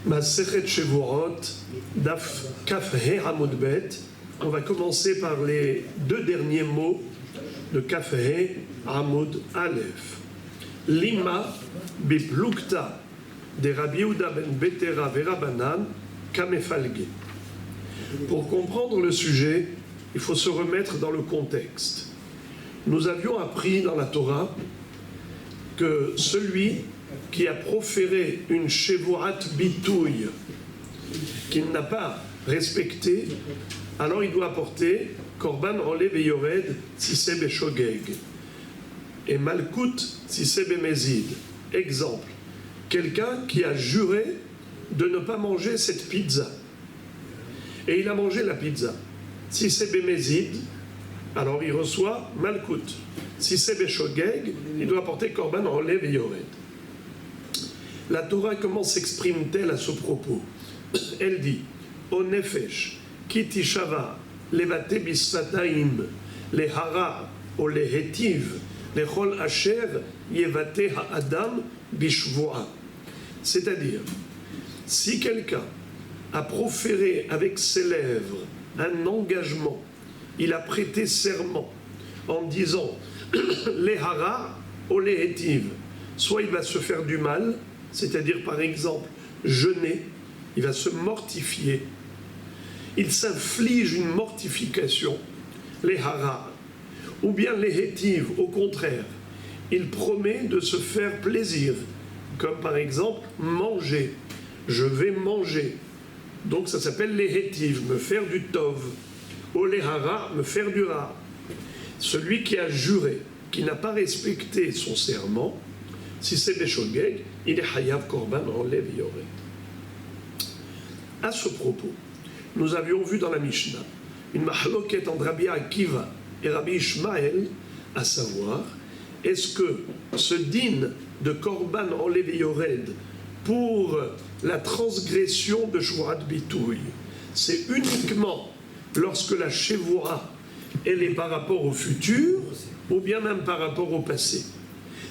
Masechet Shevuot, Daf Kaf He Amud Bet. On va commencer par les deux derniers mots de Kaf He Amud Aleph. Lima Biplukta de Rabbi Yehuda ben Betera Verabanan Kamefalge. Pour comprendre le sujet, il faut se remettre dans le contexte. Nous avions appris dans la Torah que celui qui a proféré une shevuat bitouille qu'il n'a pas respectée, alors il doit apporter korban enlev et yored siseh beshogeg et malkout siseh bemezid. Exemple, quelqu'un qui a juré de ne pas manger cette pizza et il a mangé la pizza. Siseh bemezid, alors il reçoit malkout. Siseh beshogeg, il doit apporter korban enlev et yored. La Torah, comment s'exprime-t-elle à ce propos? Elle dit O nefesh, ki tishava, levate bisfataim, lehara, o lehetiv, lechol asher, yevate ha'adam bishvoa. C'est-à-dire, si quelqu'un a proféré avec ses lèvres un engagement, il a prêté serment en disant lehara, o lehetiv, soit il va se faire du mal, c'est-à-dire par exemple jeûner, il va se mortifier, il s'inflige une mortification, les haras, ou bien les hétives, au contraire, il promet de se faire plaisir, comme par exemple manger, je vais manger, donc ça s'appelle les hétives, me faire du tov, ou les haras, me faire du ra. Celui qui a juré, qui n'a pas respecté son serment, si c'est beshogeg, il est hayav korban enlev yored. À ce propos, nous avions vu dans la Mishnah une mahloket entre Rabbi Akiva et Rabbi Ishmael, à savoir, est-ce que ce din de korban enlev yored pour la transgression de Shvuat Bitouille, c'est uniquement lorsque la Shevuah elle est par rapport au futur ou bien même par rapport au passé?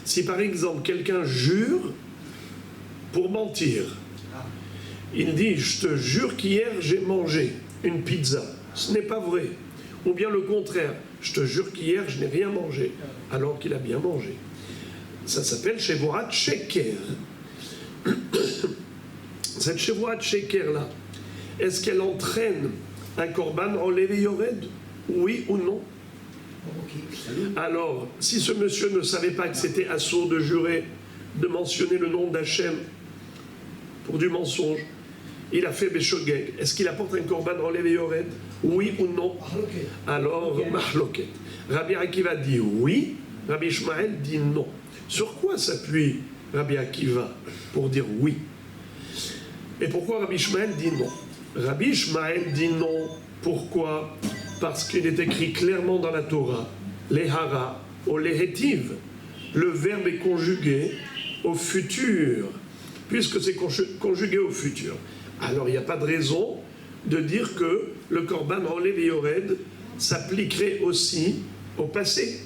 Si par exemple quelqu'un jure pour mentir, il dit je te jure qu'hier j'ai mangé une pizza, ce n'est pas vrai, ou bien le contraire, je te jure qu'hier je n'ai rien mangé alors qu'il a bien mangé, ça s'appelle shevuat sheker. Cette shevuat sheker là, est-ce qu'elle entraîne un korban enlev yored, oui ou non? Alors, si ce monsieur ne savait pas que c'était assourd de jurer, de mentionner le nom d'Hachem pour du mensonge, il a fait Beshogeg, est-ce qu'il apporte un korban enlev yored, oui ou non? Alors, mahloket. Rabbi Akiva dit oui, Rabbi Ishmael dit non. Sur quoi s'appuie Rabbi Akiva pour dire oui? Et pourquoi Rabbi Ishmael dit non? Rabbi Ishmael dit non, pourquoi? Parce qu'il est écrit clairement dans la Torah, les hara ou les hétiv, le verbe est conjugué au futur, puisque c'est conjugué au futur. Alors il n'y a pas de raison de dire que le korban enlev yored s'appliquerait aussi au passé.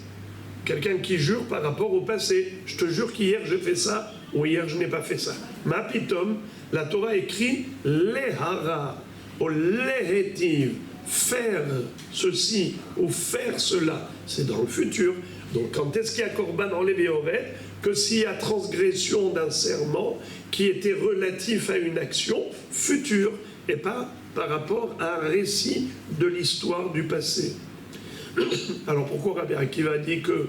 Quelqu'un qui jure par rapport au passé, je te jure qu'hier j'ai fait ça, ou hier je n'ai pas fait ça. Ma pitom, la Torah écrit les hara ou les hétiv, faire ceci ou faire cela, c'est dans le futur. Donc quand est-ce qu'il y a korban enlev yored? Que s'il y a transgression d'un serment qui était relatif à une action future et pas par rapport à un récit de l'histoire du passé. Alors pourquoi Rabbi Akiva dit que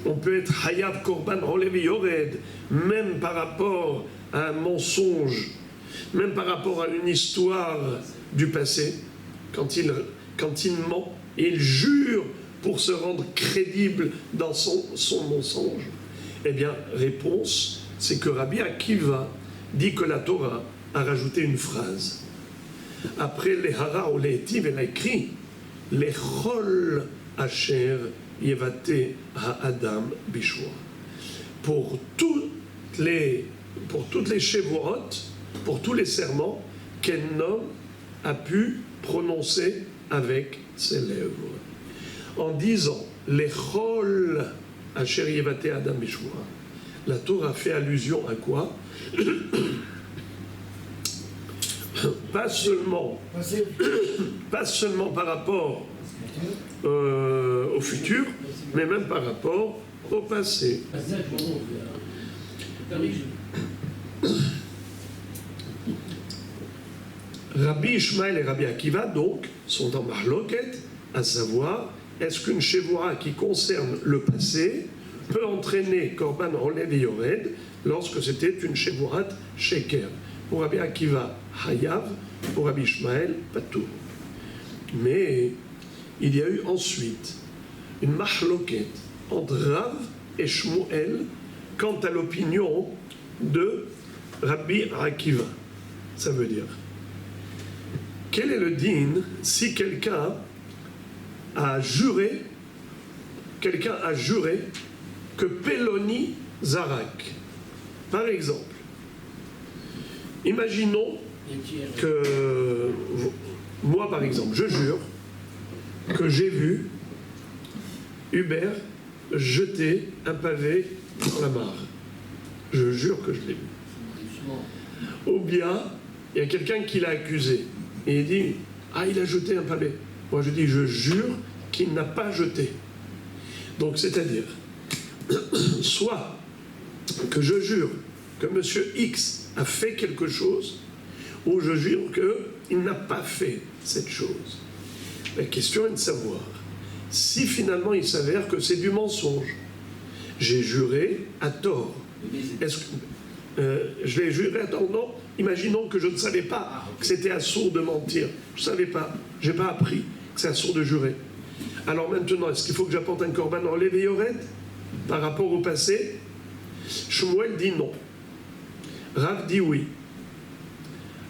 on peut être hayav korban enlev yored même par rapport à un mensonge, même par rapport à une histoire du passé, quand il ment et il jure pour se rendre crédible dans son mensonge? Eh bien, réponse, c'est que Rabbi Akiva dit que la Torah a rajouté une phrase. Après les hara ou les hétiv, elle a écrit les chol asher yevate ha'adam bishua. Pour toutes les shevuot, pour tous les serments qu'un homme a pu prononcer avec ses lèvres. En disant les chol asher yevate adam bishua, la Torah fait allusion à quoi? pas seulement par rapport au futur, mais même par rapport au passé. Rabbi Ishmael et Rabbi Akiva, donc, sont en mahloket, à savoir, est-ce qu'une shevoura qui concerne le passé peut entraîner Korban Olev et Yored lorsque c'était une shevurat sheker? Pour Rabbi Akiva, Hayav, pour Rabbi Ishmael, Patour. Mais il y a eu ensuite une mahloket entre Rav et Shmuel quant à l'opinion de Rabbi Akiva. Ça veut dire, quel est le din si quelqu'un a juré que Peloni Zarak? Par exemple, imaginons que moi, par exemple, je jure que j'ai vu Hubert jeter un pavé dans la mare. Je jure que je l'ai vu. Ou bien, il y a quelqu'un qui l'a accusé et il dit « Ah, il a jeté un pavé ». Moi, je dis « Je jure qu'il n'a pas jeté ». Donc, c'est-à-dire, soit que je jure que M. X a fait quelque chose, ou je jure qu'il n'a pas fait cette chose. La question est de savoir si finalement il s'avère que c'est du mensonge. J'ai juré à tort. Est-ce que je l'ai juré à tort? Non. Imaginons que je ne savais pas que c'était assourd de mentir. Je ne savais pas. Je n'ai pas appris que c'est assourd de jurer. Alors maintenant, est-ce qu'il faut que j'apporte un korban en Olev et Yored par rapport au passé? Shmuel dit non. Rav dit oui.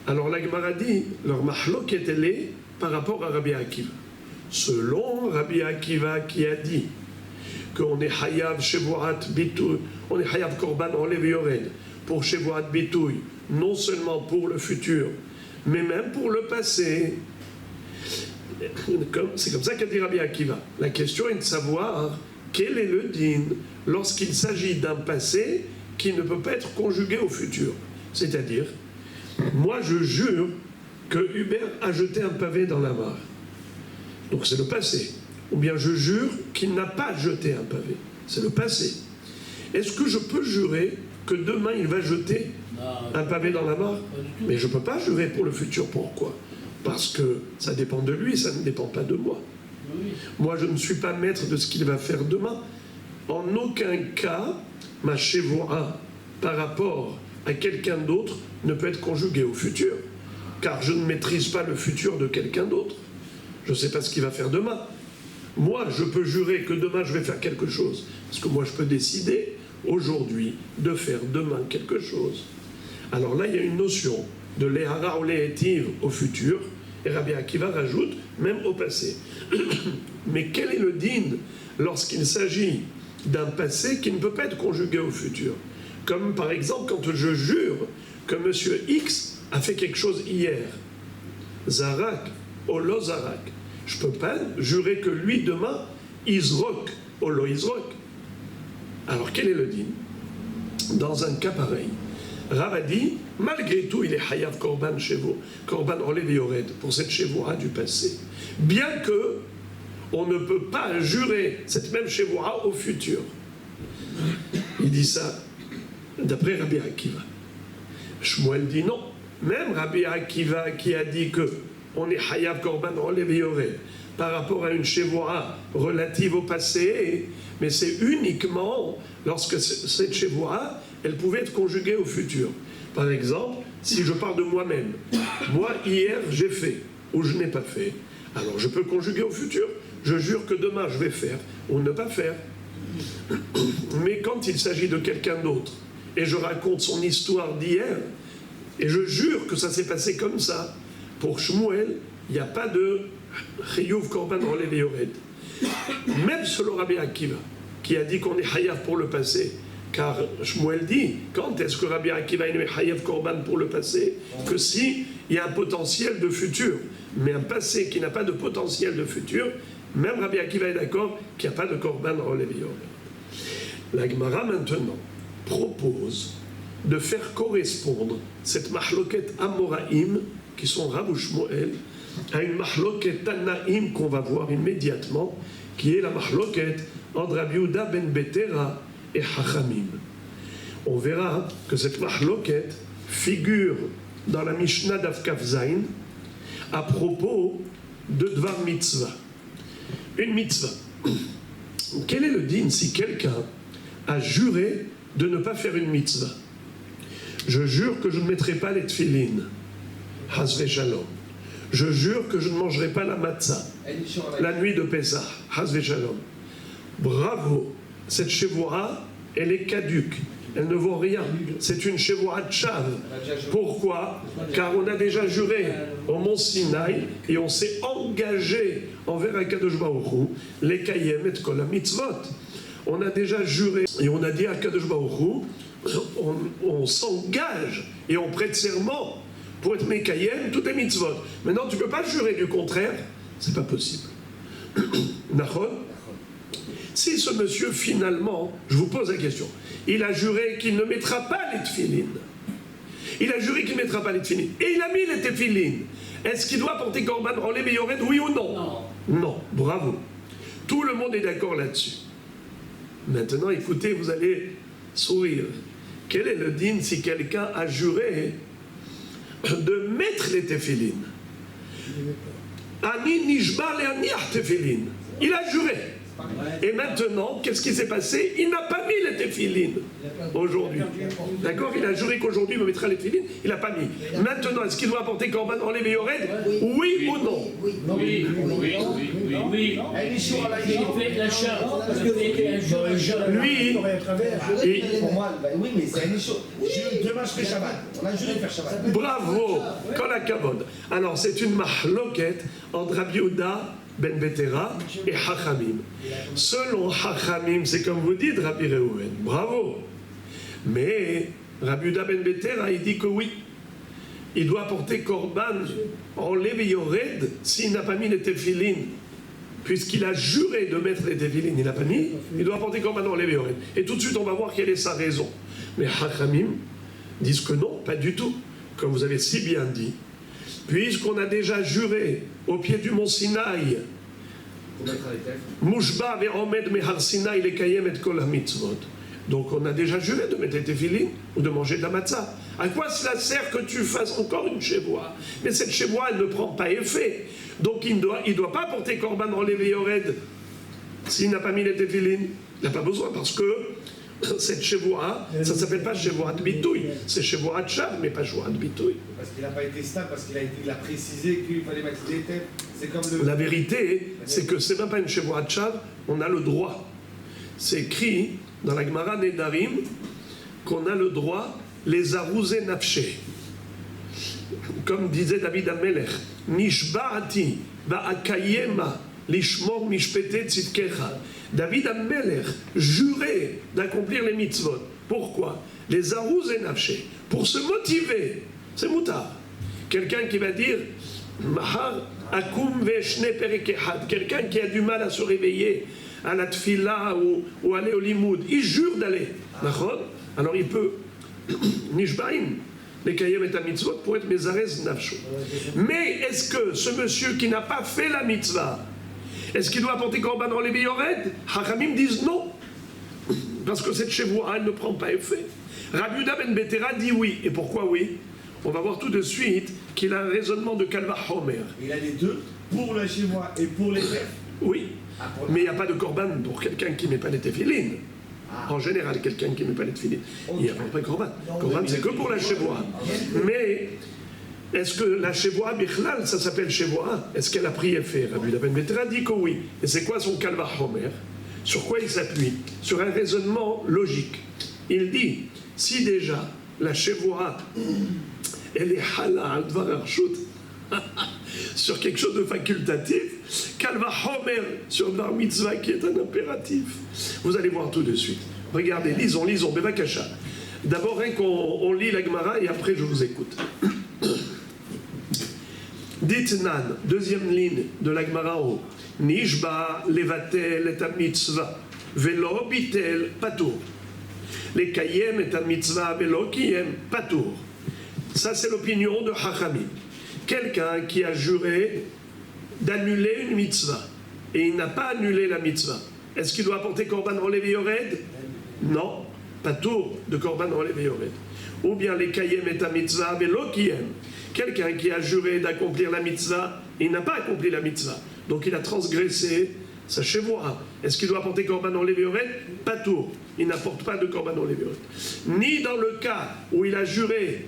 Alors la Gemara dit, leur mahlok est allé par rapport à Rabbi Akiva. Selon Rabbi Akiva qui a dit qu'on est hayav shevuat bitouy, on est hayav korban olev yored pour shevuat bitouy, non seulement pour le futur, mais même pour le passé. C'est comme ça qu'a dit Rabbi Akiva. La question est de savoir quel est le din lorsqu'il s'agit d'un passé qui ne peut pas être conjugué au futur. C'est-à-dire, moi je jure que Hubert a jeté un pavé dans la mare. Donc c'est le passé. Ou bien je jure qu'il n'a pas jeté un pavé. C'est le passé. Est-ce que je peux jurer que demain il va jeter un pavé dans la mare? Mais je ne peux pas jurer pour le futur. Pourquoi? Parce que ça dépend de lui, ça ne dépend pas de moi. Moi je ne suis pas maître de ce qu'il va faire demain. En aucun cas, ma shevoura par rapport à quelqu'un d'autre ne peut être conjuguée au futur. Car je ne maîtrise pas le futur de quelqu'un d'autre. Je ne sais pas ce qu'il va faire demain. Moi, je peux jurer que demain, je vais faire quelque chose. Parce que moi, je peux décider, aujourd'hui, de faire demain quelque chose. Alors là, il y a une notion de l'ehara ou l'éhétive au futur. Et Rabbi Akiva rajoute, même au passé. Mais quel est le din lorsqu'il s'agit d'un passé qui ne peut pas être conjugué au futur? Comme par exemple, quand je jure que M. X a fait quelque chose hier. Zarak, Olo Zarak. Je ne peux pas jurer que lui, demain, Izrok, Olo Izrok. Alors, quel est le din? Dans un cas pareil, Rav a dit, malgré tout, il est Hayav Korban Shevo, Korban Olev et Yored, pour cette Shevoura du passé. Bien que on ne peut pas jurer cette même Shevoura au futur. Il dit ça d'après Rabbi Akiva. Shmuel dit non. Même Rabbi Akiva qui a dit que on est Hayav Korban Olev et Yored par rapport à une Shevoura relative au passé, mais c'est uniquement lorsque cette Shevoura, elle pouvait être conjuguée au futur. Par exemple, si je parle de moi-même, moi hier j'ai fait ou je n'ai pas fait, alors je peux conjuguer au futur. Je jure que demain je vais faire ou ne pas faire. Mais quand il s'agit de quelqu'un d'autre et je raconte son histoire d'hier et je jure que ça s'est passé comme ça, pour Shmuel, il n'y a pas de Chiyuv Korban Olev et Yored. Même selon Rabbi Akiva, qui a dit qu'on est Hayav pour le passé, car Shmuel dit, quand est-ce que Rabbi Akiva est Hayav Korban pour le passé? Que si il y a un potentiel de futur, mais un passé qui n'a pas de potentiel de futur, même Rabbi Akiva est d'accord qu'il n'y a pas de Korban Olev et Yored. La Gemara maintenant propose de faire correspondre cette mahloket Amoraïm qui sont Rav Shmuel, à une mahloket Tanaïm qu'on va voir immédiatement, qui est la mahloket entre Rabbi Yehuda ben Betera et Chachamim. On verra que cette mahloket figure dans la Mishnah d'Av Kaf Zayin à propos de Dvar Mitzvah. Une mitzvah. Quel est le din si quelqu'un a juré de ne pas faire une mitzvah? Je jure que je ne mettrai pas les tfilines. Hasve shalom. Je jure que je ne mangerai pas la matzah la nuit de Pessah. Hasve shalom. Bravo. Cette shevoura, elle est caduque. Elle ne vaut rien. C'est une shevoura de chav. Pourquoi? Car on a déjà juré au mont Sinaï et on s'est engagé envers Akadosh Baruch Hu, les kayem et kol mitzvot. On a déjà juré et on a dit à Akadosh Baruch Hu, on s'engage et on prête serment pour être mekayem toutes les mitzvot. Maintenant, tu ne peux pas jurer du contraire, c'est pas possible. Nachon? Si ce monsieur, finalement, je vous pose la question, il a juré qu'il ne mettra pas les tefilines. Il a juré qu'il ne mettra pas les tefilines. Et il a mis les tefilines. Est-ce qu'il doit porter korban rolé meyored, oui ou non? Non. Non, bravo. Tout le monde est d'accord là-dessus. Maintenant, écoutez, vous allez sourire. Quel est le din si quelqu'un a juré de mettre les tefilines? Ani nishba le'aniach tefilines. Il a juré. Et maintenant, qu'est-ce qui s'est passé? Il n'a pas mis les téphilines aujourd'hui. D'accord? Il a juré qu'aujourd'hui il me mettra les téphilines, il n'a pas mis. Maintenant, est-ce qu'il doit apporter korban dans les meyored? Oui ou non? Oui. Lui, pour moi, oui, mais c'est un écho. Demain, je fais Shabbat. On a juré de faire Shabbat. Bravo, kol hakavod. Alors, c'est une mahloket entre Rabbi Yehuda ben Betera et Chachamim. Selon Chachamim, c'est comme vous dites, Rabbi Reuven. Bravo. Mais Rabbi Yehuda ben Betera, il dit que oui. Il doit porter korban en lev s'il n'a pas mis les téphilines. Puisqu'il a juré de mettre les téphilines, il n'a pas mis, il doit porter korban en lev. Et tout de suite, on va voir quelle est sa raison. Mais Chachamim disent que non, pas du tout. Comme vous avez si bien dit. Puisqu'on a déjà juré au pied du mont Sinaï, Mushba ve'omed mehar Sinaï lekayem et kol hamitzvot. Donc on a déjà juré de mettre les téphilines ou de manger de la matzah. À quoi cela sert que tu fasses encore une shevoa? Mais cette shevoa, elle ne prend pas effet. Donc il ne doit pas porter korban en levé yored s'il n'a pas mis les téphilines. Il n'a pas besoin parce que cette shevoa, ça ne s'appelle pas shevoa de bitouille, c'est shevoa de chav, mais pas shevoa de bitouille. Parce qu'il n'a pas été stable, parce qu'il a précisé qu'il fallait mettre les têtes. C'est comme le... La vérité, c'est que c'est même pas une shevoa de chav, on a le droit. C'est écrit dans la Gemara Nedarim qu'on a le droit les arousés nafshe. Comme disait David Amelech, Nishba'ati ba'akayema lishmor mishpete tzidkecha. David Amelech jurait d'accomplir les mitzvot. Pourquoi? Les arousés nafshe. Pour se motiver. C'est moutard. Quelqu'un qui va dire Mahar akum ve'shne perikehad. Quelqu'un qui a du mal à se réveiller à la tfila ou aller au limoud. Il jure d'aller. Alors il peut Nishbaim. Les kayem et la mitzvot pour être mezarez nafsho. Mais est-ce que ce monsieur qui n'a pas fait la mitzvah, est-ce qu'il doit apporter korban dans les meyored? Hachamim disent non. Parce que cette shevoua, elle ne prend pas effet. Rabbi Yehuda ben Betera dit oui. Et pourquoi oui? On va voir tout de suite qu'il a un raisonnement de Kalva Homer. Il a les deux, pour le shevoua et pour les fêtes. Oui. Mais il n'y a pas de korban pour quelqu'un qui ne met pas les téphilines. En général, quelqu'un qui ne met pas les téphilines, il n'y a pas de korban. Korban, c'est que pour la shevoua. Mais est-ce que la shevoua bichlal, ça s'appelle shevoua? Est-ce qu'elle a pris effet? Rabbi Yehuda ben Betera dit que oui. Et c'est quoi son Kalva Homer? Sur quoi il s'appuie? Sur un raisonnement logique. Il dit, si déjà la shevoua, elle est halal, dvar arshut, sur quelque chose de facultatif, Kalva Homer sur Dvar Mitzvah qui est un impératif. Vous allez voir tout de suite. Regardez, lisons, Bevakasha. D'abord, on lit la Gemara et après je vous écoute. Ditnan, deuxième ligne de la Gemara en haut. Nishba levatel et mitzvah, velo bitel patour. Les kayem et mitzvah, velo kiyem patour. Ça, c'est l'opinion de Chachamim. quelqu'un qui a juré d'annuler une mitzvah et il n'a pas annulé la mitzvah, est-ce qu'il doit apporter korban rolev et yored? Non, pas tour de korban rolev et yored. Ou bien les kayem et ta mitzvah velo kiyem, quelqu'un qui a juré d'accomplir la mitzvah et il n'a pas accompli la mitzvah, donc il a transgressé sa shevoura. Est-ce qu'il doit apporter korban rolev et yored? Pas tour, il n'apporte pas de korban rolev et yored. Ni dans le cas où il a juré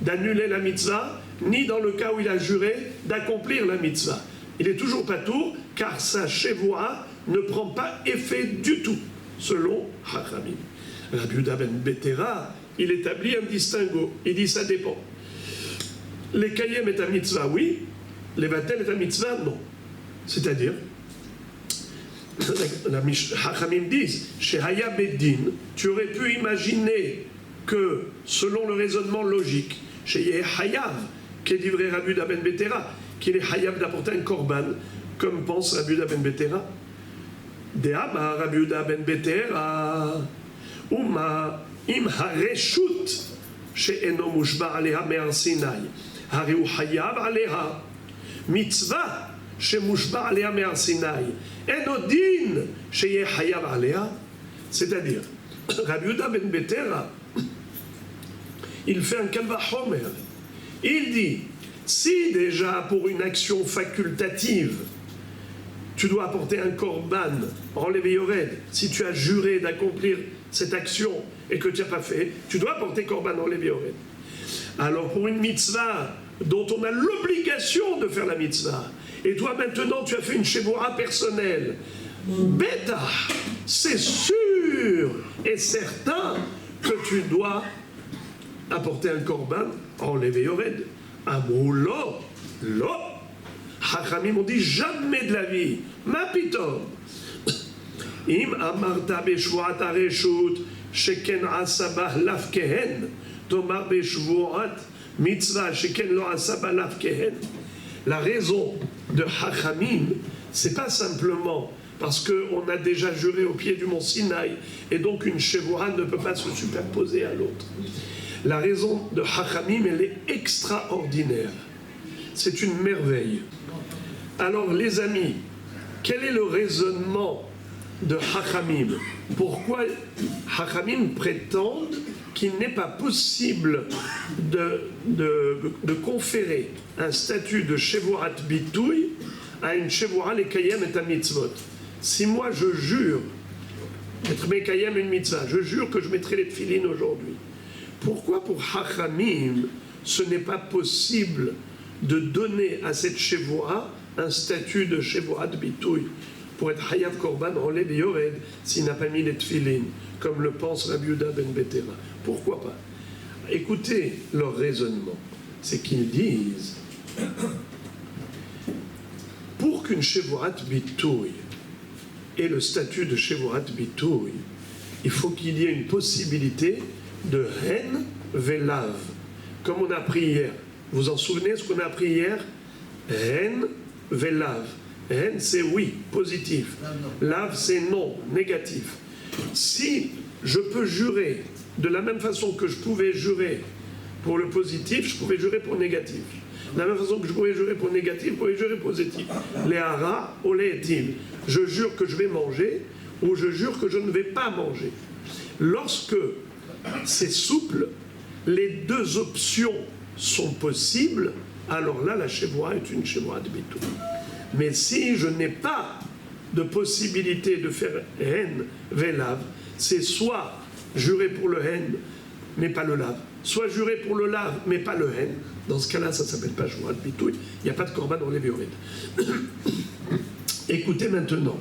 d'annuler la mitzvah, ni dans le cas où il a juré d'accomplir la mitzvah. Il est toujours pas tour, car sa shevoura ne prend pas effet du tout, selon Hachamim. Rabbi Yehuda ben Betera, il établit un distinguo. Il dit ça dépend. Les kayem et ta mitzvah, oui. Les vatel et ta mitzvah, non. C'est-à-dire, Hachamim disent, chez Haya Beddin, tu aurais pu imaginer que, selon le raisonnement logique, chez Yeh Hayav, qui est livré Rabbi Yehuda ben Betera, qu'il est Hayav d'apporter un korban, comme pense Rabbi Yehuda ben Betera. De'ama Rabbi Yehuda ben Betera, Uma im hareshut she'eno mushba aleha me'ar Sinai, hari hu hayav aleha, mitzvah she'mushba aleha me'ar Sinai, eno din she'yeh hayav aleha. C'est-à-dire, Rabbi Yehuda ben Betera, il fait un kalva homer. Il dit, si déjà pour une action facultative, tu dois apporter un korban, rolev et yored, si tu as juré d'accomplir cette action et que tu n'as pas fait, tu dois apporter korban, rolev et yored. Alors pour une mitzvah dont on a l'obligation de faire la mitzvah, et toi maintenant tu as fait une shevoura personnelle, bêta, c'est sûr et certain que tu dois apporter un korban, rolev et yored. Amoulo, lo. Hachamim ont dit jamais de la vie. Ma pitom. Im amarta beshvuat areshut sheken asabah lafkehen. Tomar beshvuat mitzvah sheken lo asabah lafkehen. La raison de Hachamim, c'est pas simplement parce qu'on a déjà juré au pied du mont Sinaï et donc une shevoura ne peut pas se superposer à l'autre. La raison de Hachamim, elle est extraordinaire. C'est une merveille. Alors les amis, quel est le raisonnement de Hachamim? Pourquoi Hachamim prétendent qu'il n'est pas possible de conférer un statut de Shevurat Bitouy à une Shevurat Lekayem et à mitzvot? Si moi je jure d'être Mekayem une mitzvah, je jure que je mettrai les tefilines aujourd'hui, pourquoi pour Hachamim ce n'est pas possible de donner à cette Shevurat un statut de Shevurat Bitouy pour être Hayav Korban Rolev et Yored s'il n'a pas mis les tefilines, comme le pense Rabbi Yehuda ben Betera? Pourquoi pas? Écoutez leur raisonnement. C'est qu'ils disent, pour qu'une Shevurat Bitouy ait le statut de Shevurat Bitouy, il faut qu'il y ait une possibilité de Hen Velav, comme on a appris hier. Vous vous en souvenez ce qu'on a appris hier? Hen Velav. Hen c'est oui, positif. Lav c'est non, négatif. Si je peux jurer de la même façon que je pouvais jurer pour le positif, je pouvais jurer pour le négatif. De la même façon que je pouvais jurer pour le négatif, je pouvais jurer pour le positif. Les hara ou les etim. Je jure que je vais manger ou je jure que je ne vais pas manger. Lorsque c'est souple, les deux options sont possibles, alors là, la shevoura est une shevoura de bitou. Mais si je n'ai pas de possibilité de faire hen velav, c'est soit jurer pour le hen, mais pas le lav, soit jurer pour le lav, mais pas le hen. Dans ce cas-là, ça ne s'appelle pas shevoura de bitou, il n'y a pas de korban dans les viorettes. Écoutez maintenant,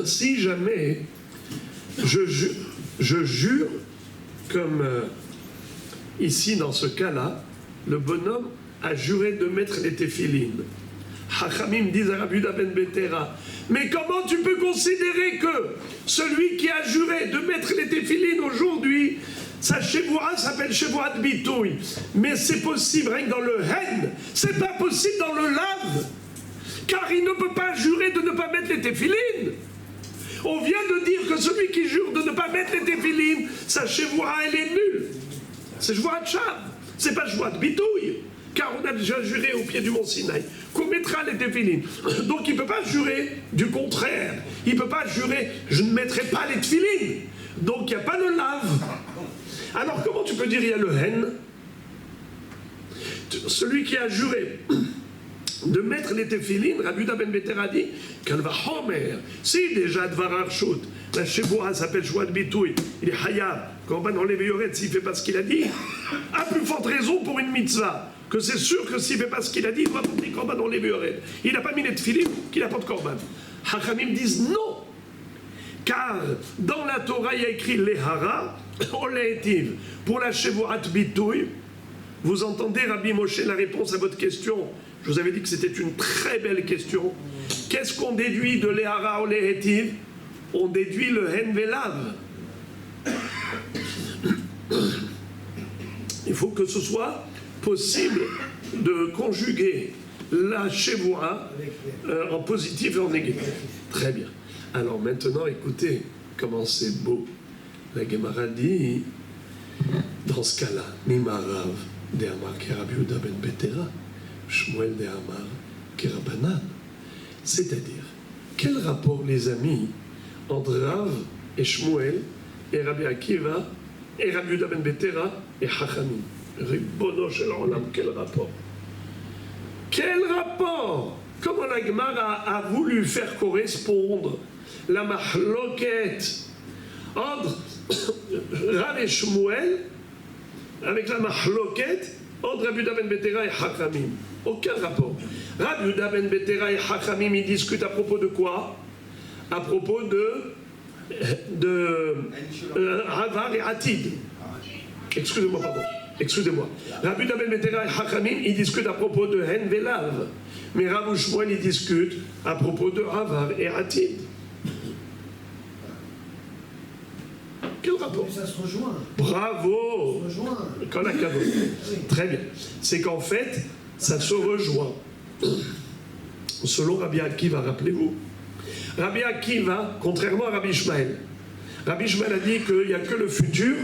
si jamais je jure, comme ici dans ce cas-là, le bonhomme a juré de mettre les téphilines. Hachamim disent à Rabbi Yehuda ben Betera, mais comment tu peux considérer que celui qui a juré de mettre les téphilines aujourd'hui, sa shevoura s'appelle shevoura de bitouy, mais c'est possible rien que dans le hen, c'est pas possible dans le lav, car il ne peut pas jurer de ne pas mettre les téphilines. On vient de dire que celui qui jure de ne pas mettre les téphilines, sa shevoura elle est nulle. C'est shevoura de chav, c'est pas shevoura de bitouy. car on a déjà juré au pied du mont Sinaï qu'on mettra les téphilines. Donc il ne peut pas jurer du contraire. Il ne peut pas jurer, je ne mettrai pas les téphilines. Donc il n'y a pas de lave. Alors comment tu peux dire il y a le hen? Celui qui a juré de mettre les téphilines, Rabbi Yehuda ben Betera dit, Kalva Homer, si déjà Dvarar Shut, la Sheboa s'appelle Shouad Bitoui, il est Hayab, Korban enlève Yoret s'il ne fait pas ce qu'il a dit, à plus forte raison pour une mitzvah, que c'est sûr que s'il ne fait pas ce qu'il a dit, il doit porter Korban enlève Yoret. Il n'a pas mis les téphilines, qu'il apporte Korban. Hachamim disent non, car dans la Torah il y a écrit Lehara, Oletiv, pour la Sheboat Bitoui. Vous entendez, Rabbi Moshe, la réponse à votre question. Je vous avais dit que c'était une très belle question. Qu'est-ce qu'on déduit de Lehara ou Lehetiv? On déduit le Hen Velav. Il faut que ce soit possible de conjuguer la Shevoua en positif et en négatif. Très bien. Alors maintenant, écoutez comment c'est beau. La Gemara dit, dans ce cas-là, Nimarav de Amar ki Rabbi Yehuda ben Betera, Shmuel de Amar ki Rabbanan. C'est-à-dire, quel rapport, les amis, entre Rav et Shmuel et Rabbi Akiva et Rabbi Yehuda ben Betera et Chachamim? Ribono shel olam, quel rapport? Quel rapport? Comment la Gemara a voulu faire correspondre la mahloket entre Rav et Shmuel avec la mahloket entre Rabbi Yehuda ben Betera et Chachamim? Aucun rapport. Rabbi Yehuda ben Betera et Chachamim, ils discutent à propos de quoi? À propos de Avar et Atid. Excusez-moi, pardon. Excusez-moi. Rabbi Yehuda ben Betera et Chachamim, ils discutent à propos de Hen Velav. Mais Rav ou Shmuel, ils discutent à propos de Avar et Atid. Quel rapport? Ça se rejoint. Bravo! Ça se rejoint. Qu'on a cadeau. Très bien. C'est qu'en fait, ça se rejoint. Selon Rabbi Akiva, rappelez-vous. Rabbi Akiva, contrairement à Rabbi Ishmael, Rabbi Ishmael a dit qu'il n'y a que le futur,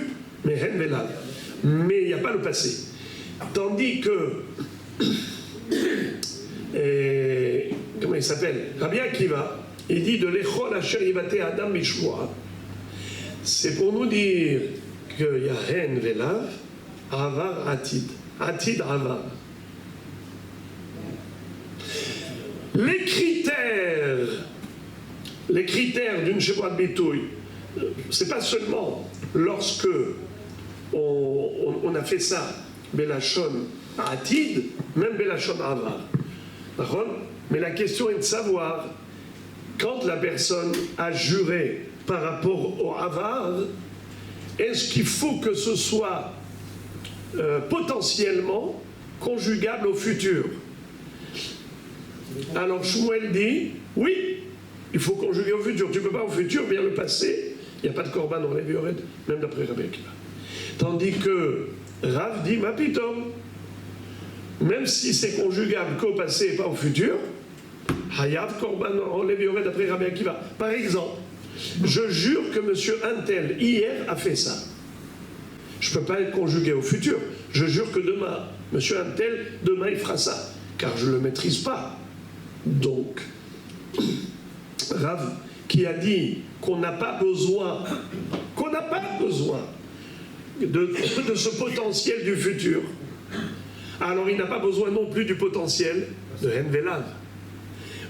mais Hen Velav. Mais il n'y a pas le passé. Tandis que. Comment il s'appelle? Rabbi Akiva, il dit de l'Echol Asher Yivate Adam Mishmoa. C'est pour nous dire qu'il y a Hen Velav, Avar Atid. Atid Avar. Les critères d'une Shevoat Bitouy, c'est pas seulement lorsque on a fait ça, Belachon Atid, même Belachon Avar. D'accord? Mais la question est de savoir, quand la personne a juré par rapport au Avar, est-ce qu'il faut que ce soit potentiellement conjugable au futur? Alors Shmuel dit, oui, il faut conjuguer au futur. Tu ne peux pas au futur, bien le passé, il n'y a pas de korban en Lévi Yored, même d'après Rabbi Akiva. Tandis que Rav dit, ma pitom, même si c'est conjugable qu'au passé et pas au futur, Hayav korban en Lévi Yored d'après Rabbi Akiva. Par exemple, je jure que monsieur Untel, hier, a fait ça. Je ne peux pas être conjugué au futur. Je jure que demain, monsieur Untel, demain il fera ça, car je ne le maîtrise pas. Donc, Rav, qui a dit qu'on n'a pas besoin de ce potentiel du futur, alors il n'a pas besoin non plus du potentiel de Hen Velav.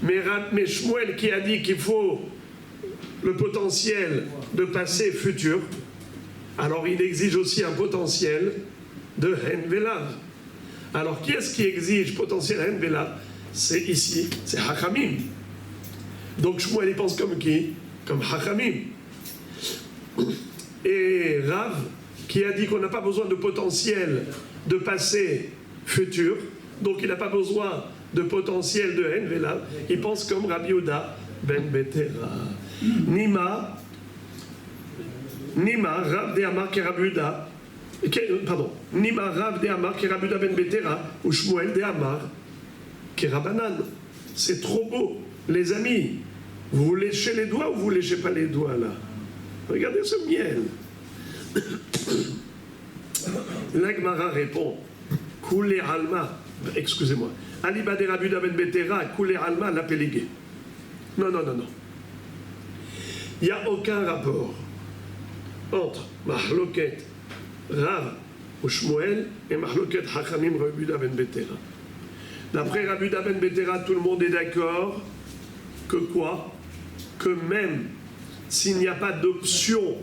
Mais Shmuel qui a dit qu'il faut le potentiel de passé futur, alors il exige aussi un potentiel de Hen Velav. Alors qui est-ce qui exige potentiel Hen Velav? C'est ici, c'est Hachamim. Donc Shmuel il pense comme qui? Comme Hachamim. Et Rav qui a dit qu'on n'a pas besoin de potentiel de passé futur, donc il n'a pas besoin de potentiel de Hen Velav, il pense comme Rabbi Yehuda ben Betera. Nima, Rav de Amar ki Rabbi Yehuda, pardon, Nima Rav de Amar ki Rabbi Yehuda ben Betera, ou Shmuel de Amar ki Rabbanan. C'est trop beau, les amis. Vous léchez les doigts ou vous léchez pas les doigts là? Regardez ce miel. L'Agmara répond, Koulé Alma, excusez-moi, Aliba de Rabbi Ben Betera, Koulé Alma, la Pélégué. Non. Il n'y a aucun rapport entre Mahloket Rav ou Shmuel et Mahloket Hachamim Rabbi Ben Betera. D'après Rabbi Ben Betera, tout le monde est d'accord que quoi? Que même s'il n'y a pas d'option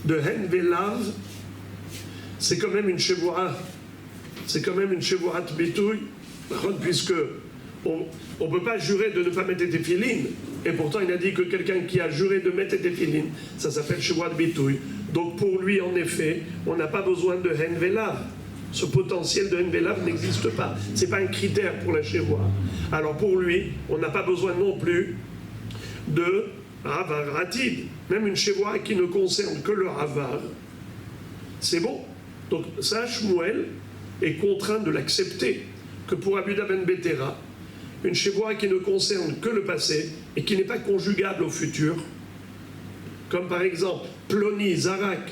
de Hen Velav, c'est quand même une Shevoura. C'est quand même une Shevoura Bitouille, puisque on ne peut pas jurer de ne pas mettre des filines. Et pourtant, il a dit que quelqu'un qui a juré de mettre des filines, ça s'appelle Shevoura Bitouille. Donc pour lui, en effet, on n'a pas besoin de Hen Velav. Ce potentiel de Hen Velav n'existe pas. Ce n'est pas un critère pour la Shevoura. Alors pour lui, on n'a pas besoin non plus de Ravar Atid. Même une Shevoura qui ne concerne que le Ravar, c'est bon. Donc ça, Shmuel est contraint de l'accepter, que pour Abuda Ben Betera, une Shevoura qui ne concerne que le passé et qui n'est pas conjugable au futur, comme par exemple Ploni, Zarak,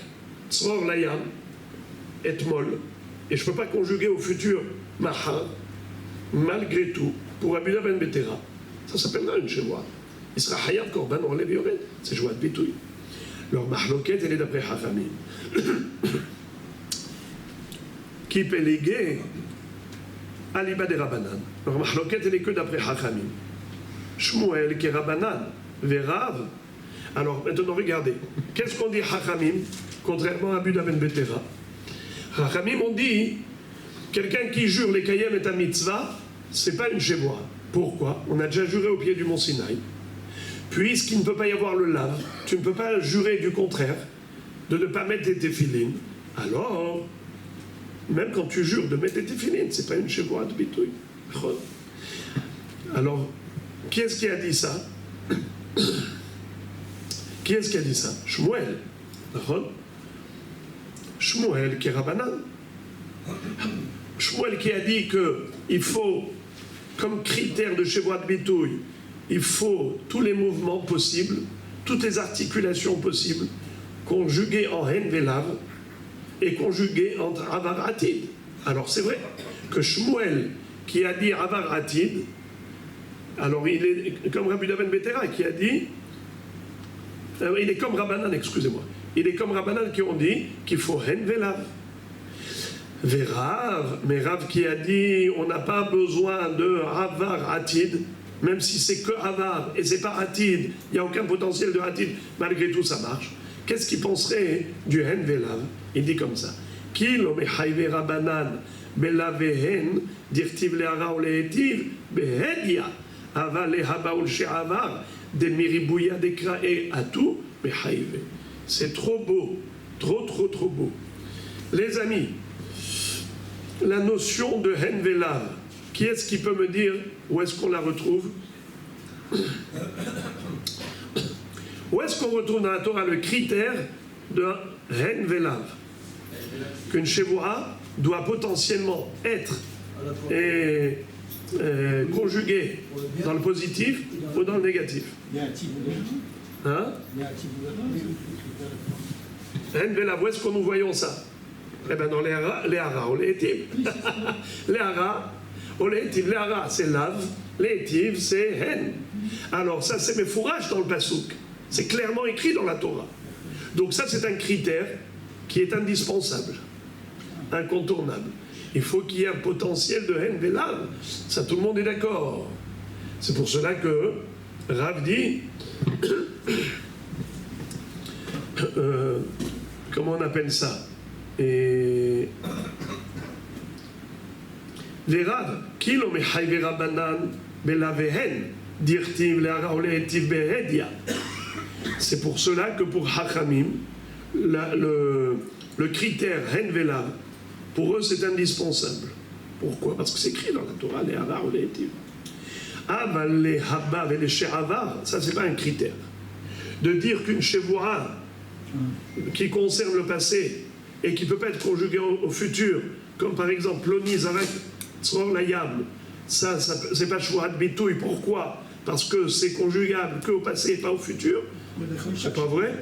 Tzror Layam, Etmol, et je ne peux pas conjuguer au futur Mahar, malgré tout, pour Abuda Ben Betera, ça s'appellera une Shevoura. Il sera Hayab Korban Orlev Yored, c'est Shevoura de Bitouille. Leur Mahloket, elle est d'après Hachamim. Qui pélégué Aliba de Rabbanan. Alors, Mahloket, elle est que d'après Hachamim. Shmuel qui est Rabbanan, Verav. Alors, maintenant, regardez. Qu'est-ce qu'on dit Hachamim, contrairement à Abuda Ben Betera? Hachamim, on dit quelqu'un qui jure les Kayem et un mitzvah, c'est pas une Shevoura. Pourquoi? On a déjà juré au pied du Mont Sinaï. Puisqu'il ne peut pas y avoir le lave, tu ne peux pas jurer du contraire, de ne pas mettre tes téphilines. Alors, même quand tu jures de mettre tes téphilines, c'est pas une Shevoura de Bitouille. Alors, qui est-ce qui a dit ça? Qui est-ce qui a dit ça? Shmuel. Shmuel qui est Rabbanan. Shmuel qui a dit qu'il faut, comme critère de Shevoura de Bitouille, il faut tous les mouvements possibles, toutes les articulations possibles, conjuguées en Hen Velav et conjuguées entre Avar Atid. Alors c'est vrai que Shmuel, qui a dit Avar Atid, alors il est comme Rabbi Ben Betera qui a dit, il est comme Rabbanan, excusez-moi, il est comme Rabbanan qui ont dit qu'il faut Hen Velav. Verav, mais Rav qui a dit on n'a pas besoin de Avar Atid, même si c'est que Avar et c'est pas Atid, il n'y a aucun potentiel de Atid, malgré tout ça marche. Qu'est-ce qu'il penserait du Hen Velav? Il dit comme ça. Ki lo mechayve Rabbanan belavehen dirtiv le'ara ou le'etiv behedia ava lehaba ou she'avar de miribouya dekra et atou mechayve. C'est trop beau, trop beau. Les amis, la notion de Hen Velav, qui est-ce qui peut me dire où est-ce qu'on la retrouve? Où est-ce qu'on retrouve dans la Torah le critère de Hen Velav? Qu'une Shevoura doit potentiellement être conjuguée dans le positif ou dans le négatif. Hein? Hen Velav, où est-ce que nous voyons ça? Eh bien dans les haras, on les étive. Les haras, on les étive. Les haras, c'est lav, les étives, c'est hen. Alors ça, c'est mes fourrages dans le pasouk. C'est clairement écrit dans la Torah. Donc ça, c'est un critère qui est indispensable, incontournable. Il faut qu'il y ait un potentiel de hen velav. Ça, tout le monde est d'accord. C'est pour cela que Rav dit, comment on appelle ça? Et les Rav, qui l'ont mechayve Rabbanan belavehen dirtiv le'ara ou le'etiv behedia. C'est pour cela que pour Hachamim, le critère Hen Velav, pour eux c'est indispensable. Pourquoi? Parce que c'est écrit dans la Torah, les Havar ou les Etiv. Aval les Habav et les She'avar, ça c'est pas un critère. De dire qu'une Shevoura qui concerne le passé et qui ne peut pas être conjuguée au futur, comme par exemple Ploni, Zarak, Tzror Layam, ça c'est pas Shevoura de Bitouille. Pourquoi? Parce que c'est conjugable qu'au passé et pas au futur. C'est pas vrai?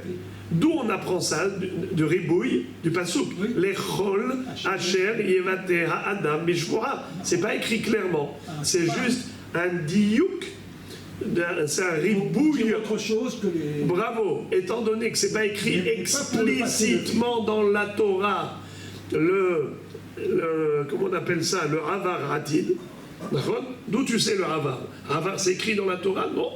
D'où on apprend ça, de ribouille, du pasouk. Les chol, asher, yevate, ha'adam, bishmora. C'est pas écrit clairement. C'est juste un diouk, c'est un ribouille. Autre chose que les... Bravo. Étant donné que c'est pas écrit explicitement dans la Torah, comment on appelle ça, le Havar Atid. D'où tu sais le Havar? Havar, c'est écrit dans la Torah? Non.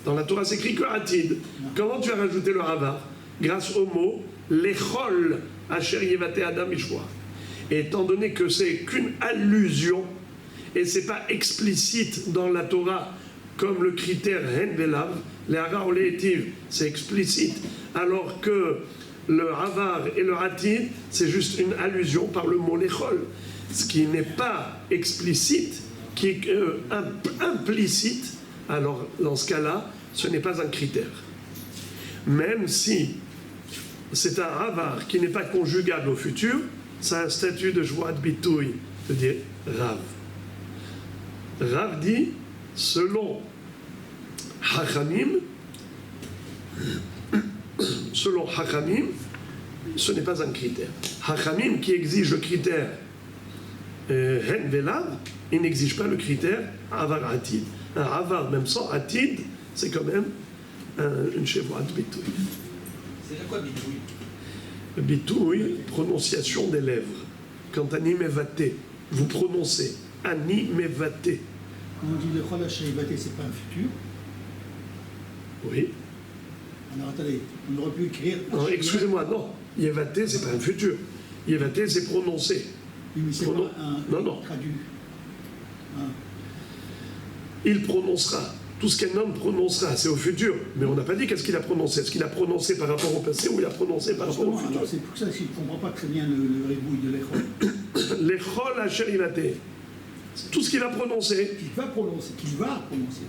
Dans la Torah, c'est écrit que Atid. Comment tu as rajouté le Havar? Grâce au mot Lechol, Asher Yevate Adam Ishwa. Et étant donné que c'est qu'une allusion, et c'est pas explicite dans la Torah, comme le critère Hen Velav, les Hagar Létiv, c'est explicite, alors que le Havar et le Atid, c'est juste une allusion par le mot Lechol. Ce qui n'est pas explicite, qui est implicite, alors dans ce cas-là, ce n'est pas un critère. Même si c'est un Havar qui n'est pas conjugable au futur, c'est un statut de joie de bitouille, de dire Rav. Rav dit, selon Hachamim, ce n'est pas un critère. Hachamim qui exige le critère Hen Velav, il n'exige pas le critère Havar Atid. Un Havar, même sans Atid, c'est quand même une chevoie de bitouille. C'est quoi bitouille? Bitouille, prononciation des lèvres. Quand Ani Mevaté, vous prononcez Ani Mevaté. Quand on dit le Chol Asher Yevate, c'est pas un futur. Oui. Alors attendez, on aurait pu écrire. Non, excusez-moi, non. Yevaté, c'est pas un futur. Yevaté, c'est prononcé. Oui, mais c'est pas un non. traduit. Il prononcera. Tout ce qu'un homme prononcera, c'est au futur. Mais on n'a pas dit qu'est-ce qu'il a prononcé. Est-ce qu'il a prononcé par rapport au passé ou il a prononcé par rapport au futur? C'est pour ça que je ne comprends pas très bien le ribouille de l'Echol. L'Echol Asher Yevate. Tout ce qu'il a prononcé. Qu'il va prononcer.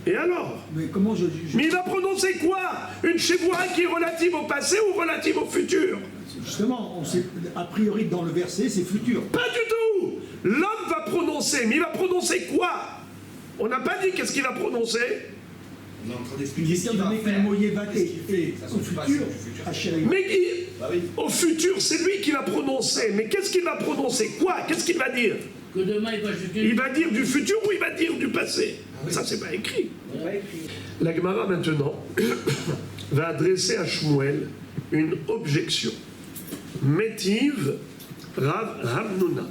Et alors? Mais comment je... Mais il va prononcer quoi? Une chevoie qui est relative au passé ou relative au futur? Justement, on sait, a priori dans le verset, c'est futur. Pas du tout. L'homme va prononcer, mais il va prononcer quoi? On n'a pas dit qu'est-ce qu'il va prononcer. On est en train Il d'expliquer est ce qu'il va donné que le faire. mot Yevate Qu'est-ce qu'il fait? et Ça au se passe futur, du futur. Asher Yevate. Mais au futur, c'est lui qui va prononcer. Mais qu'est-ce qu'il va prononcer? Quoi? Qu'est-ce qu'il va dire? Que demain il va jeter. Il va dire du futur ou il va dire du passé? Ça, c'est pas écrit. La Gemara, maintenant, va adresser à Shmuel une objection. Métive Rav Hamnuna.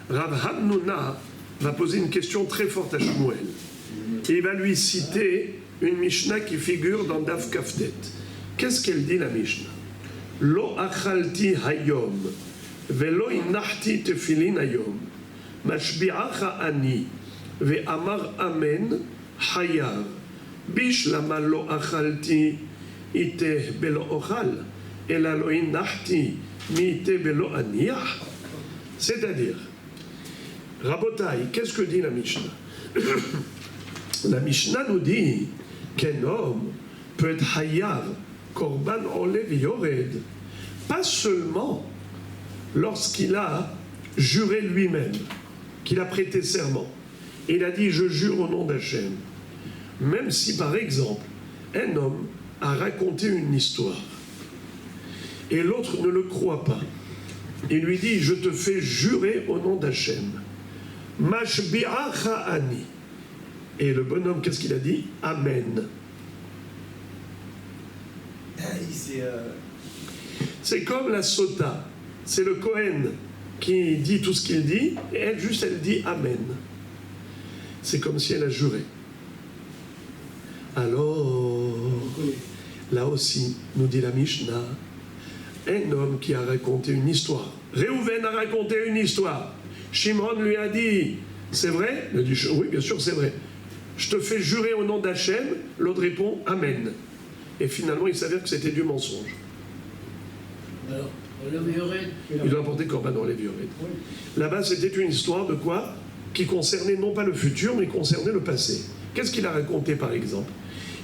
Rav Hamnuna va poser une question très forte à Shmuel. Et il va lui citer une Mishnah qui figure dans Daf Kaftet. Qu'est-ce qu'elle dit, la Mishnah? Lo achalti hayom, velo inachti tefilin hayom, mashbi'acha ani, ve'amar amen hayar, bishlama lo achalti ite belo ochal, ela lo inachti mi ite belo aniach. C'est-à-dire, Rabotai, qu'est-ce que dit la Mishnah? La Mishnah nous dit qu'un homme peut être hayar, korban olev yored, pas seulement lorsqu'il a juré lui-même, qu'il a prêté serment. Il a dit « je jure au nom d'Hachem ». Même si, par exemple, un homme a raconté une histoire et l'autre ne le croit pas, il lui dit « je te fais jurer au nom d'Hachem ». Mashbi'acha ani. Et le bonhomme, qu'est-ce qu'il a dit? Amen. C'est comme la sota. C'est le Kohen qui dit tout ce qu'il dit, et elle, juste, elle dit Amen. C'est comme si elle a juré. Alors, là aussi, nous dit la Mishnah, un homme qui a raconté une histoire. Réhouven a raconté une histoire. Shimon lui a dit, c'est vrai? Il a dit, oui, bien sûr, c'est vrai. Je te fais jurer au nom d'Hachem. L'autre répond, Amen. Et finalement, il s'avère que c'était du mensonge. Alors, Olev Yored. Il a apporté Korban Olev Yored. Là-bas, c'était une histoire de quoi? Qui concernait non pas le futur, mais concernait le passé. Qu'est-ce qu'il a raconté, par exemple?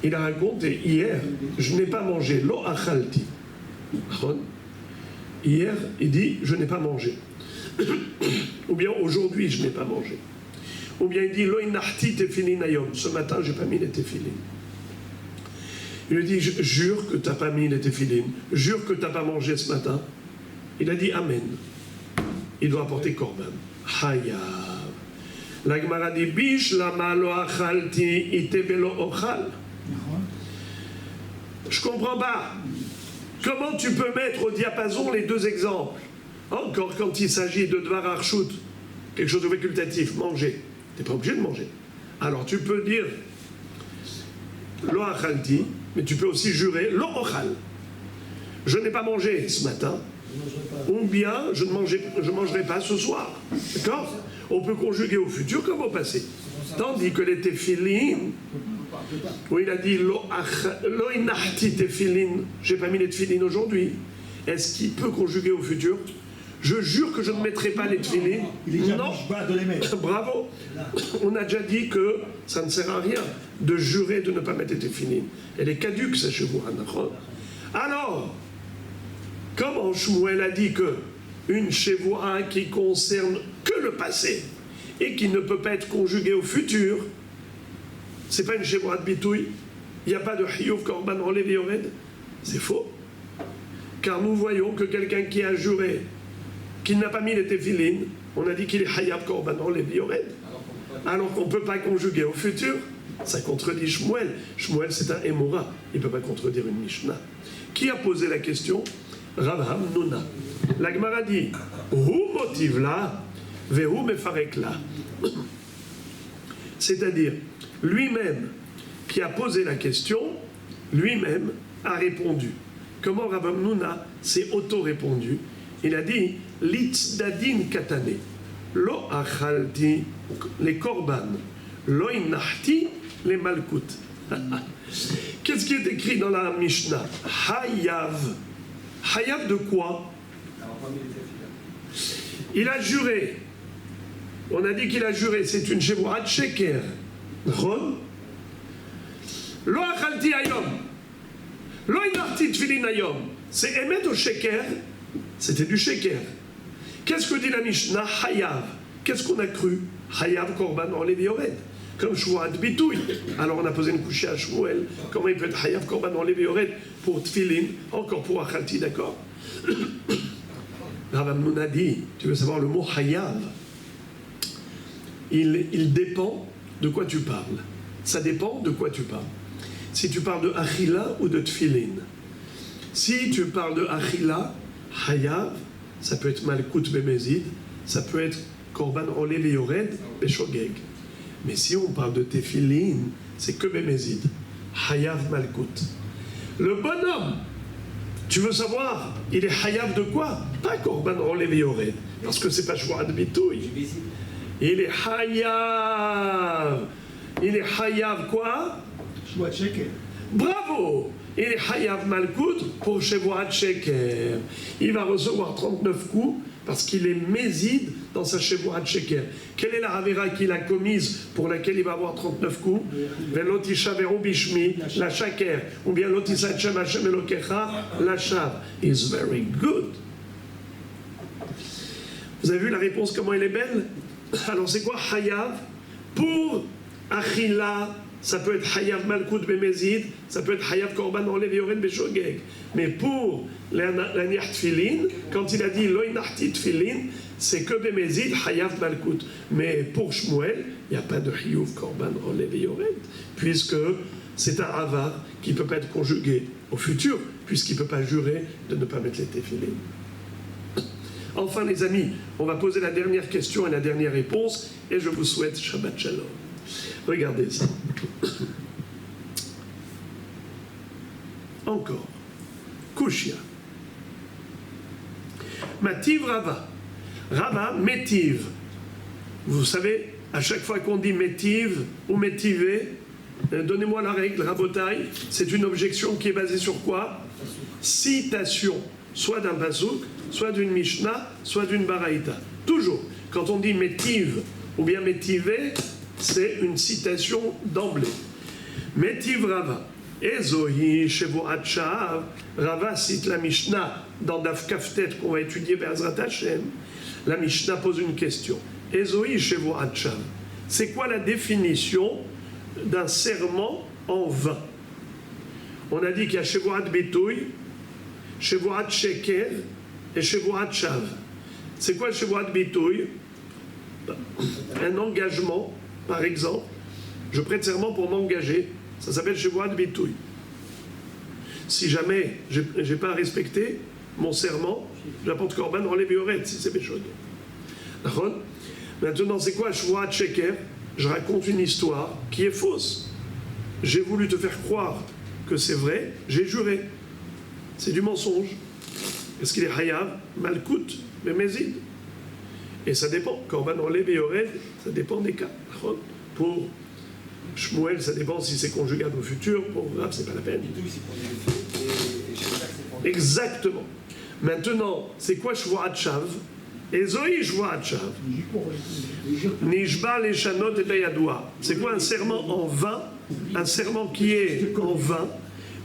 Il a raconté, hier, je n'ai pas mangé, lo achalti. Hier, il dit, je n'ai pas mangé. Ou bien, aujourd'hui, je n'ai pas mangé. Ou bien, il dit, lo inachti tefilin ayom. Ce matin, je n'ai pas mis les tefilin. Il lui dit, jure que tu n'as pas mis les téphilines, jure que tu n'as pas mangé ce matin. Il a dit Amen. Il doit apporter korban. Hayav. La Gemara dit, Bish lama lo achalti ite velo ochal. Je comprends pas. Comment tu peux mettre au diapason les deux exemples? Encore quand il s'agit de dvar arshut, quelque chose de facultatif, manger. Tu n'es pas obligé de manger. Alors tu peux dire lo achalti, mais tu peux aussi jurer lo ochal. Je n'ai pas mangé ce matin, ou bien je ne mangerai pas ce soir. D'accord? On peut conjuguer au futur comme au passé. Tandis que les téphilines, où il a dit lo inachti téphilines, j'ai pas mis les téphilines aujourd'hui. Est-ce qu'il peut conjuguer au futur? Je jure que je ne mettrai pas les téphilines. Il est déjà Non. pas de les mettre. Bravo. On a déjà dit que ça ne sert à rien de jurer de ne pas mettre les téphilines. Elle est caduque, ça, chez vous. Alors, comment Shmuel a dit que une chevoura qui concerne que le passé et qui ne peut pas être conjuguée au futur, c'est pas une chevoura de bitouille, il n'y a pas de hiyuv korban enlev yored, c'est faux. Car nous voyons que quelqu'un qui a juré qu'il n'a pas mis les téphilines, on a dit qu'il est hayav korban enlev yored, alors qu'on ne peut pas conjuguer au futur. Ça contredit Shmuel. Shmuel, c'est un Emoura, il ne peut pas contredire une Mishnah. Qui a posé la question? Rav Hamnuna. La Gemara dit, Hu motive là, vehu mefarek là. C'est-à-dire, lui-même qui a posé la question, lui-même a répondu. Comment Rav Hamnuna s'est auto-répondu? Il a dit, litzdadin katane, lo achalti les korban, lo inachti les malkut. Qu'est-ce qui est écrit dans la Mishnah? Hayav. Hayav de quoi? Il a juré. On a dit qu'il a juré. C'est une chevoura sheker. Ron. Lo achalti ayom. Lo inarti tfilin ayom. C'est émet au sheker. C'était du sheker. Qu'est-ce que dit la Mishnah? Hayav. Qu'est-ce qu'on a cru? Hayav korban enlev yored. Comme Shmuel bitouille. Alors on a posé une couchée à Shmuel. Comment il peut être Hayav korban enlev yored pour tfilin, encore pour achalti, d'accord? Rav Hamnuna dit, tu veux savoir le mot Hayav, il dépend de quoi tu parles. Ça dépend de quoi tu parles. Si tu parles de achila ou de tfilin. Si tu parles de achila, Hayav, ça peut être malkut bemezid, ça peut être korban enlev yored beshogeg. Mais si on parle de tefilin, c'est que bemezid. Hayav malkut. Le bonhomme, tu veux savoir, il est hayav de quoi? Pas korban enlev yored, parce que c'est pas shvoat bitouille. Il est hayav. Il est hayav quoi? Shvoat sheker. Bravo! Il est hayav malkut pour shvoat sheker. Il va recevoir 39 coups parce qu'il est mézid dans sa shvoat sheker. Quelle est la ravera qu'il a commise pour laquelle il va avoir 39 coups? Velotisha veru bishmi la shaker, ou bien lotisa shem Hashem elokecha la shav. Is very good. Vous avez vu la réponse, comment elle est belle? Alors c'est quoi hayav? Pour achila, ça peut être hayav malkut bemezid, ça peut être hayav korban enlev yored beshogeg. Mais pour la niach tfilin, quand il a dit lo inachti tfilin, c'est que bemezid hayav malkut. Mais pour Shmuel, il n'y a pas de hiyuv korban enlev yored, puisque c'est un avar qui ne peut pas être conjugué au futur, puisqu'il ne peut pas jurer de ne pas mettre les téphilines. Enfin les amis, on va poser la dernière question et la dernière réponse, et je vous souhaite Shabbat Shalom. Regardez ça. Encore. Kushia. Mativ Rava. Rava, métive. Vous savez, à chaque fois qu'on dit métive ou métivé, donnez-moi la règle, Rabotai, c'est une objection qui est basée sur quoi? Citation, soit d'un pasouk, soit d'une Mishnah, soit d'une Baraïta. Toujours, quand on dit métive ou bien métivé, c'est une citation d'emblée. Métiv Rava. Ezohi Shevoat Shav. Rava cite la Mishnah dans Daf Kaftet qu'on va étudier Be'ezrat Hashem. La Mishnah pose une question. Ezohi Shevoat Shav. C'est quoi la définition d'un serment en vain? On a dit qu'il y a Shevuat Bitoui, Shevuat Sheker et Shevuat Shav. C'est quoi Shevuat Bitoui? Un engagement, par exemple, je prête serment pour m'engager, ça s'appelle Shevuat Bitoui. Si jamais je n'ai pas respecté mon serment, j'apporte Korban en Lévi-Ored, si c'est Béchod. D'accord? Maintenant, c'est quoi Shevuat Sheker? Je raconte une histoire qui est fausse. J'ai voulu te faire croire que c'est vrai, j'ai juré. C'est du mensonge. Est-ce qu'il est Hayav, Malkout, Memezid? Et ça dépend. Korban en Lévi-Ored, ça dépend des cas. Pour Shmuel, ça dépend si c'est conjugable au futur. Pour Rav, c'est pas la peine. Exactement. Maintenant, c'est quoi Shvuat Shav? Et Zoï Shvuat Shav. Nishba leshanot et tayadoua. C'est quoi un serment en vain? Un serment qui est en vain.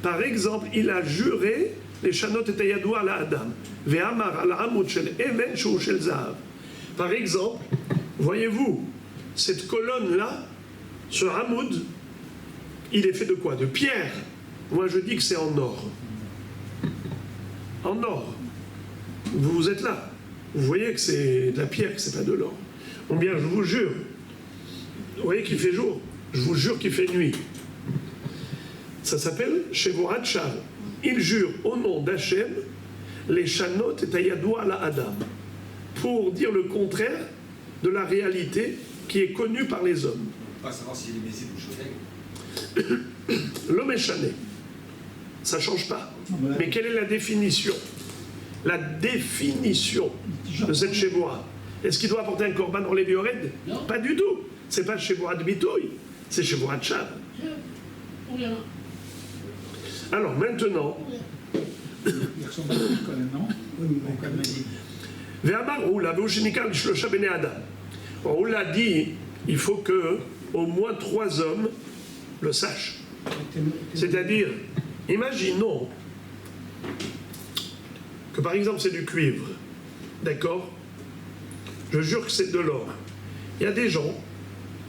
Par exemple, il a juré leshanot et tayadoua à la Adam. Ve'amar al amud shel even shu shel zahav. Par exemple, voyez-vous, cette colonne-là, ce hamoud, il est fait de quoi? De pierre. Moi, je dis que c'est en or. En or. Vous êtes là. Vous voyez que c'est de la pierre, que c'est pas de l'or. Ou bien, je vous jure. Vous voyez qu'il fait jour. Je vous jure qu'il fait nuit. Ça s'appelle Shevuat Shav. Il jure au nom d'Hachem les Shanot et Tayadoua la Adam, pour dire le contraire de la réalité qui est connue par les hommes. Pas savoir s'il est Mézid ou Shogeg. L'homme est chané. Ça ne change pas. Mais quelle est la définition? La définition de cette Shevuah. Est-ce qu'il doit apporter un korban en Lévi-Ored? Non. Pas du tout. C'est pas Shevuat Bitoui, c'est Shevuat Shav. Alors maintenant, Il ressemble à lui quand même, non? Oui, quand même. Ve'amar Oula ve'ushinikal shlosha bnei Adam. On l'a dit, il faut que au moins 3 hommes le sachent. C'est-à-dire, imaginons que par exemple c'est du cuivre, d'accord? Je jure que c'est de l'or. Il y a des gens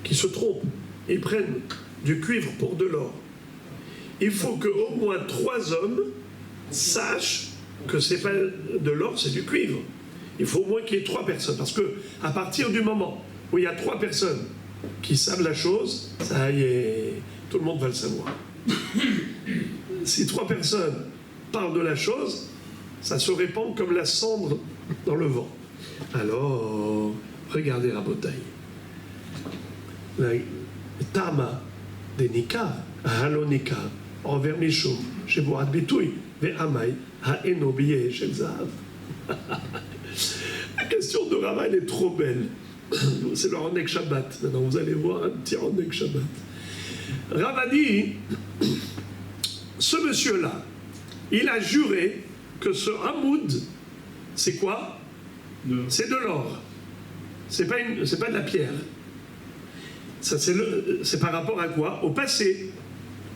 qui se trompent, ils prennent du cuivre pour de l'or. Il faut qu'au moins 3 hommes sachent que c'est pas de l'or, c'est du cuivre. Il faut au moins qu'il y ait 3 personnes, parce que à partir du moment où il y a 3 personnes qui savent la chose, ça y est, tout le monde va le savoir. Si 3 personnes parlent de la chose, ça se répand comme la cendre dans le vent. Alors, regardez Rabotai. Tama de Nika, Halonika, envers Mishum, Shevuat Bitoui, Ve'amai, Ha'eno Biye Shel Zahav. La question de Rava, elle est trop belle. C'est le Ronek Shabbat. Maintenant, vous allez voir un petit Ronek Shabbat. Rava dit, ce monsieur-là, il a juré que ce Hamoud, c'est quoi? C'est de l'or. C'est pas de la pierre. Ça, c'est par rapport à quoi? Au passé.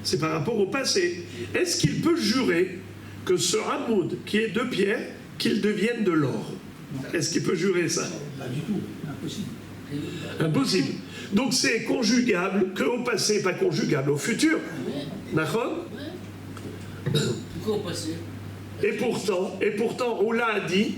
C'est par rapport au passé. Est-ce qu'il peut jurer que ce Hamoud, qui est de pierre, qu'il devienne de l'or? Est-ce qu'il peut jurer ça? Pas du tout, impossible. Impossible. Donc c'est conjugable qu'au passé, pas conjugable au futur. D'accord? Pourquoi au passé? Et pourtant, Oula a dit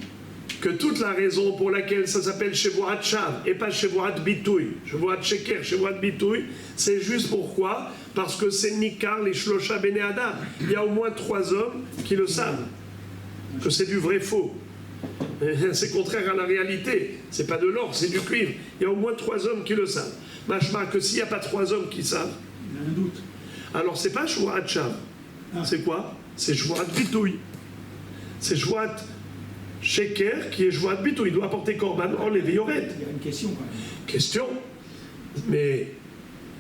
que toute la raison pour laquelle ça s'appelle Shevuat Shav et pas Shevuat Bitoui, Shevuat Sheker, Shevuat Bitoui, c'est juste pourquoi? Parce que c'est Nikar les Shlosha Bnei Adam. Il y a au moins 3 hommes qui le savent, que c'est du vrai faux. C'est contraire à la réalité. C'est pas de l'or, c'est du cuivre. Il y a au moins 3 hommes qui le savent. Machma que s'il n'y a pas 3 hommes qui savent, Il y a un doute. alors c'est pas Shevuat Shav. C'est quoi? C'est Shevuat Bitoui. C'est Shevuat Sheker qui est Shevuat Bitoui. Il doit apporter Korban en Lévi-Ored. Il y a une question quand même. Question, mais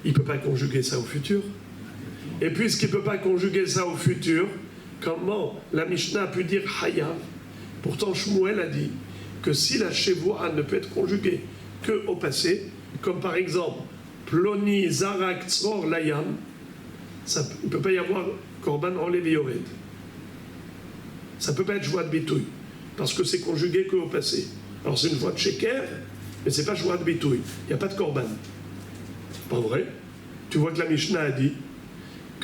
il ne peut pas conjuguer ça au futur. Et puisqu'il ne peut pas conjuguer ça au futur, comment la Mishnah a pu dire Hayav? Pourtant, Shmuel a dit que si la Shevuah ne peut être conjuguée qu'au passé, comme par exemple Ploni Zarak Tzor Layam, il ne peut pas y avoir Korban en Lévi-Ored. Ça ne peut pas être Shevuat Bitoui, parce que c'est conjugué qu'au passé. Alors c'est une voie de Sheker, mais ce n'est pas Shevuat Bitoui. Il n'y a pas de Korban. Pas vrai? Tu vois que la Mishnah a dit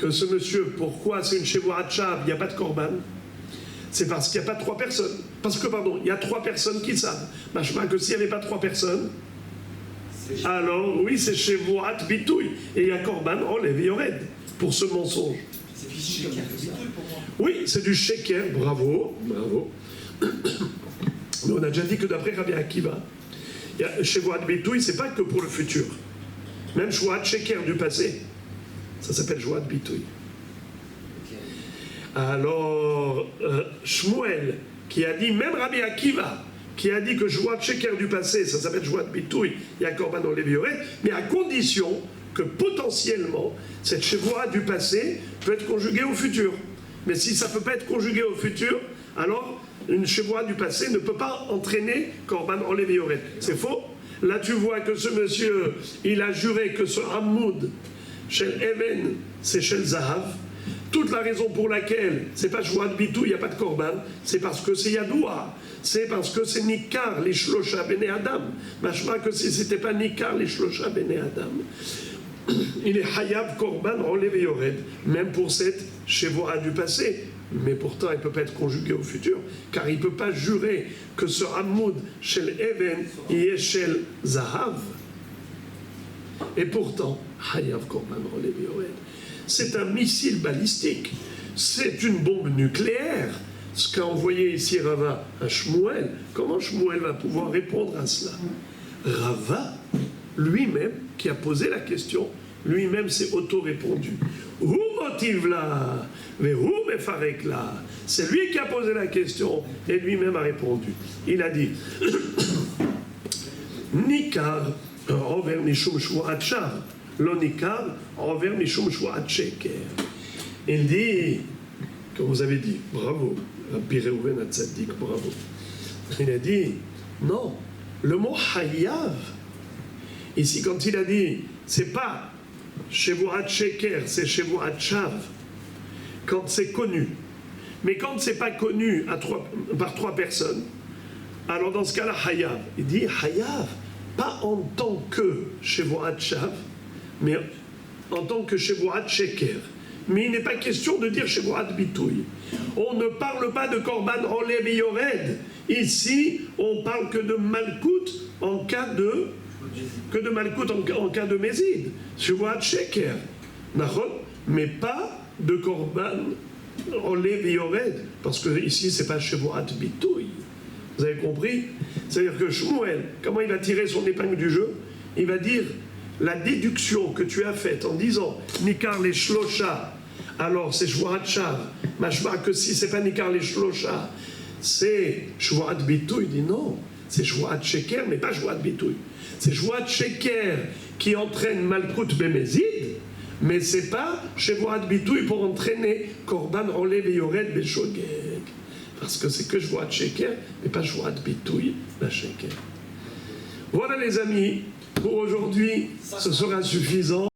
que ce monsieur, pourquoi c'est une Shevuat Shav, il n'y a pas de Korban? C'est parce qu'il n'y a pas 3 personnes. Parce que, pardon, il y a 3 personnes qui savent. Machma que s'il n'y avait pas 3 personnes, alors oui, c'est Shevuat Bitouy. Et il y a Korban, Olev et Yored pour ce mensonge. C'est plus Sheker que Bitouy pour moi. Oui, c'est du Sheker, bravo, bravo. Mais on a déjà dit que d'après Rabbi Akiva, Shevuat Bitouy, c'est pas que pour le futur. Même Shevuat Sheker du passé, ça s'appelle Shevuat Bitouy. Alors, Shmuel, qui a dit, même Rabbi Akiva, qui a dit que Shevuat Sheker du passé, ça s'appelle Shevuat Bitouy, il y a Korban Olev et Yored, mais à condition que potentiellement, cette Shevuat du passé peut être conjuguée au futur. Mais si ça ne peut pas être conjugué au futur, alors une Shevuat du passé ne peut pas entraîner Korban Olev et Yored. C'est faux. Là, tu vois que ce monsieur, il a juré que ce Hamoud, Shel Even, c'est Shel Zahav. Toute la raison pour laquelle c'est pas Shevuat Bitouy, il n'y a pas de Korban, c'est parce que c'est Yadoua. C'est parce que c'est Nikar, les Shlosha Bene Adam. Machma que si c'était pas Nikar, les Shlosha Bene Adam, il est Hayav Korban Olev et Yored, même pour cette Shevuat du passé. Mais pourtant, il ne peut pas être conjugué au futur, car il ne peut pas jurer que ce Hamoud Shel Even y est Shel Zahav. Et pourtant, Hayav Korban Olev et Yored, c'est un missile balistique, c'est une bombe nucléaire. Ce qu'a envoyé ici Rava à Shmuel, comment Shmuel va pouvoir répondre à cela? Rava, lui-même, qui a posé la question, lui-même s'est auto-répondu. Hu motive là, mais hu mefarek là. C'est lui qui a posé la question et lui-même a répondu. Il a dit Nikar over mishum shvuat shav, lo nikar over mishum shvuat sheker. Il dit, comme vous avez dit, bravo, Rabbi Reuven Hatzadik, bravo. Il a dit, non, le mot hayav, ici quand il a dit, c'est pas Shevuat Sheker, c'est Shevuat Shav, quand c'est connu. Mais quand c'est pas connu par 3 personnes, alors dans ce cas-là, hayav. Il dit hayav, pas en tant que Shevuat Shav, mais en tant que Shevuat Sheker. Mais il n'est pas question de dire Shevuat Bitouy. On ne parle pas de Korban Olev et Yored. Ici, on parle que de Malkout en cas de Mézid. Shevuat Sheker. Mais pas de Korban Olev et Yored. Parce que ici, c'est pas Shevuat Bitouy. Vous avez compris? C'est-à-dire que Shmuel, comment il va tirer son épingle du jeu? Il va dire la déduction que tu as faite en disant Nikar les Shlosha, alors c'est Shevuat Shav, machma que si c'est pas Nikar les Shlosha, c'est Shevuat Bitouy. Il dit non, c'est Shevuat Sheker, mais pas Shevuat Bitouy. C'est Shevuat Sheker qui entraîne Malkout Bemezid, mais c'est pas Shevuat Bitouy pour entraîner Korban Olev et Yored Beshogeg. Parce que c'est que Shevuat Sheker, mais pas Shevuat Bitouy, la Sheker. Voilà les amis. Pour aujourd'hui, ce sera suffisant.